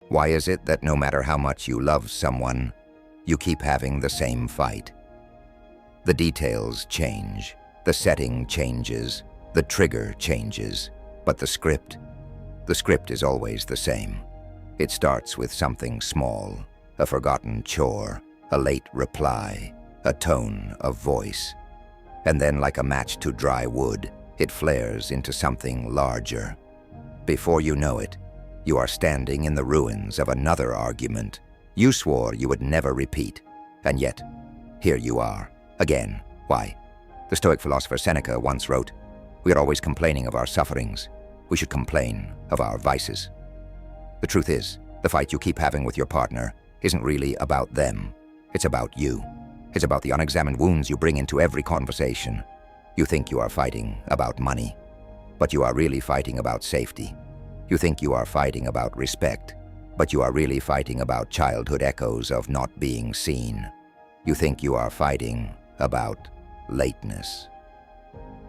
Why is it that no matter how much you love someone, you keep having the same fight? The details change, the setting changes, the trigger changes, but the script is always the same. It starts with something small, a forgotten chore, a late reply, a tone of voice. And then, like a match to dry wood, it flares into something larger. Before you know it, you are standing in the ruins of another argument you swore you would never repeat, and yet, here you are, again. Why? The Stoic philosopher Seneca once wrote, "We are always complaining of our sufferings. We should complain of our vices." The truth is, the fight you keep having with your partner isn't really about them. It's about you. It's about the unexamined wounds you bring into every conversation. You think you are fighting about money, but you are really fighting about safety. You think you are fighting about respect, but you are really fighting about childhood echoes of not being seen. You think you are fighting about lateness,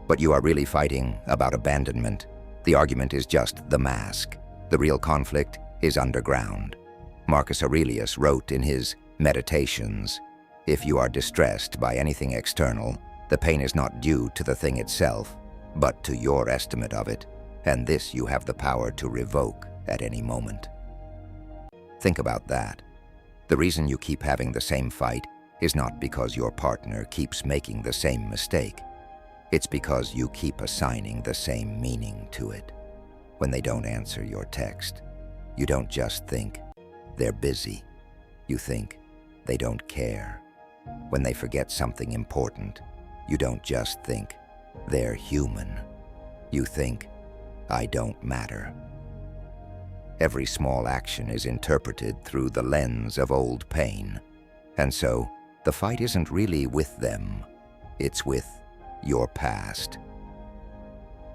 but you are really fighting about abandonment. The argument is just the mask. The real conflict is underground. Marcus Aurelius wrote in his Meditations, "If you are distressed by anything external, the pain is not due to the thing itself, but to your estimate of it, and this you have the power to revoke at any moment." Think about that. The reason you keep having the same fight is not because your partner keeps making the same mistake. It's because you keep assigning the same meaning to it. When they don't answer your text, you don't just think, "They're busy." You think, "They don't care." When they forget something important, you don't just think, "They're human." You think, "I don't matter." Every small action is interpreted through the lens of old pain, and so the fight isn't really with them, it's with your past.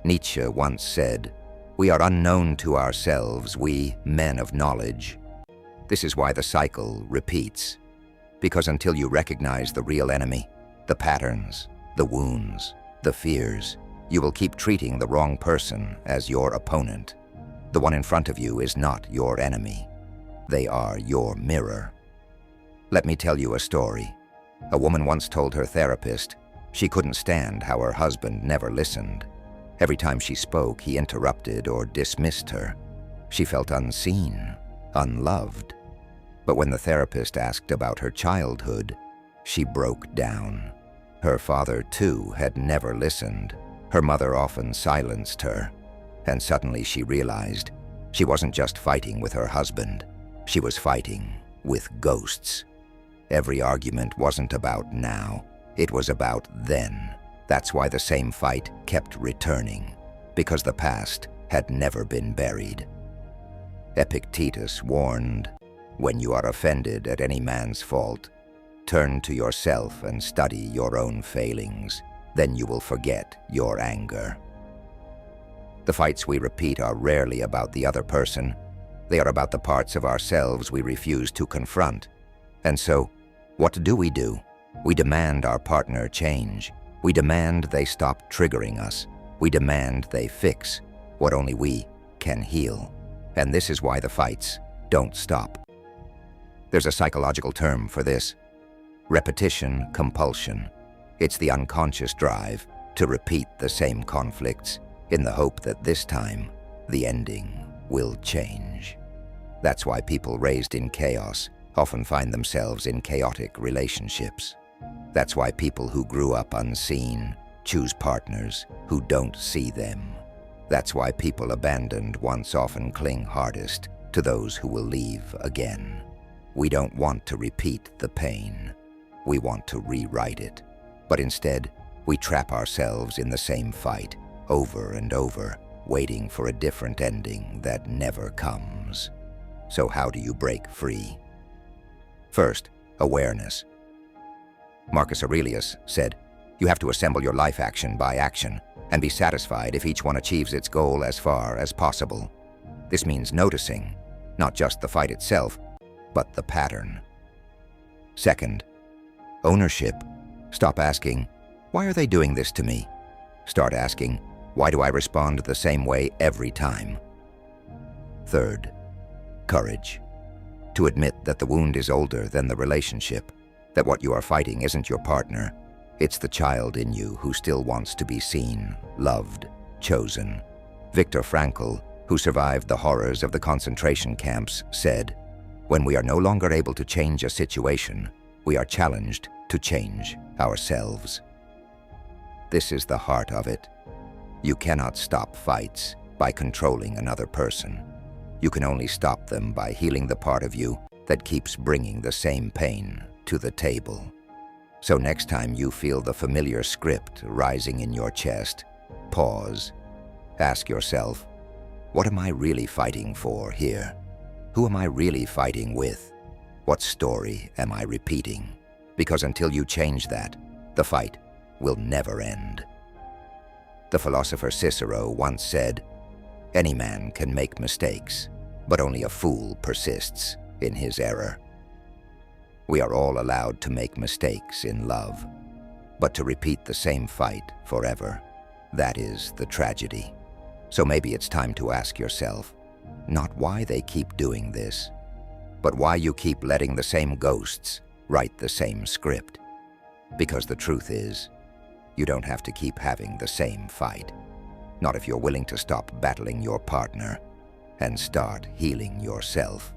Nietzsche once said, "We are unknown to ourselves, we men of knowledge." This is why the cycle repeats, because until you recognize the real enemy, the patterns, the wounds, the fears, you will keep treating the wrong person as your opponent. The one in front of you is not your enemy. They are your mirror. Let me tell you a story. A woman once told her therapist she couldn't stand how her husband never listened. Every time she spoke, he interrupted or dismissed her. She felt unseen, unloved. But when the therapist asked about her childhood, she broke down. Her father, too, had never listened. Her mother often silenced her. And suddenly she realized she wasn't just fighting with her husband. She was fighting with ghosts. Every argument wasn't about now. It was about then. That's why the same fight kept returning, because the past had never been buried. Epictetus warned, "When you are offended at any man's fault, turn to yourself and study your own failings. Then you will forget your anger." The fights we repeat are rarely about the other person. They are about the parts of ourselves we refuse to confront. And so, what do? We demand our partner change. We demand they stop triggering us. We demand they fix what only we can heal. And this is why the fights don't stop. There's a psychological term for this: repetition compulsion. It's the unconscious drive to repeat the same conflicts in the hope that this time the ending will change. That's why people raised in chaos often find themselves in chaotic relationships. That's why people who grew up unseen choose partners who don't see them. That's why people abandoned once often cling hardest to those who will leave again. We don't want to repeat the pain. We want to rewrite it. But instead, we trap ourselves in the same fight over and over, waiting for a different ending that never comes. So how do you break free? First, awareness. Marcus Aurelius said, "You have to assemble your life action by action and be satisfied if each one achieves its goal as far as possible." This means noticing, not just the fight itself, but the pattern. Second, ownership. Stop asking, "Why are they doing this to me?" Start asking, "Why do I respond the same way every time?" Third, courage. To admit that the wound is older than the relationship, that what you are fighting isn't your partner, it's the child in you who still wants to be seen, loved, chosen. Viktor Frankl, who survived the horrors of the concentration camps, said, "When we are no longer able to change a situation, we are challenged to change ourselves." This is the heart of it. You cannot stop fights by controlling another person. You can only stop them by healing the part of you that keeps bringing the same pain to the table. So next time you feel the familiar script rising in your chest, pause. Ask yourself, what am I really fighting for here? Who am I really fighting with? What story am I repeating? Because until you change that, the fight will never end. The philosopher Cicero once said, "Any man can make mistakes, but only a fool persists in his error." We are all allowed to make mistakes in love, but to repeat the same fight forever, that is the tragedy. So maybe it's time to ask yourself, not why they keep doing this, but why you keep letting the same ghosts write the same script. Because the truth is, you don't have to keep having the same fight, not if you're willing to stop battling your partner and start healing yourself.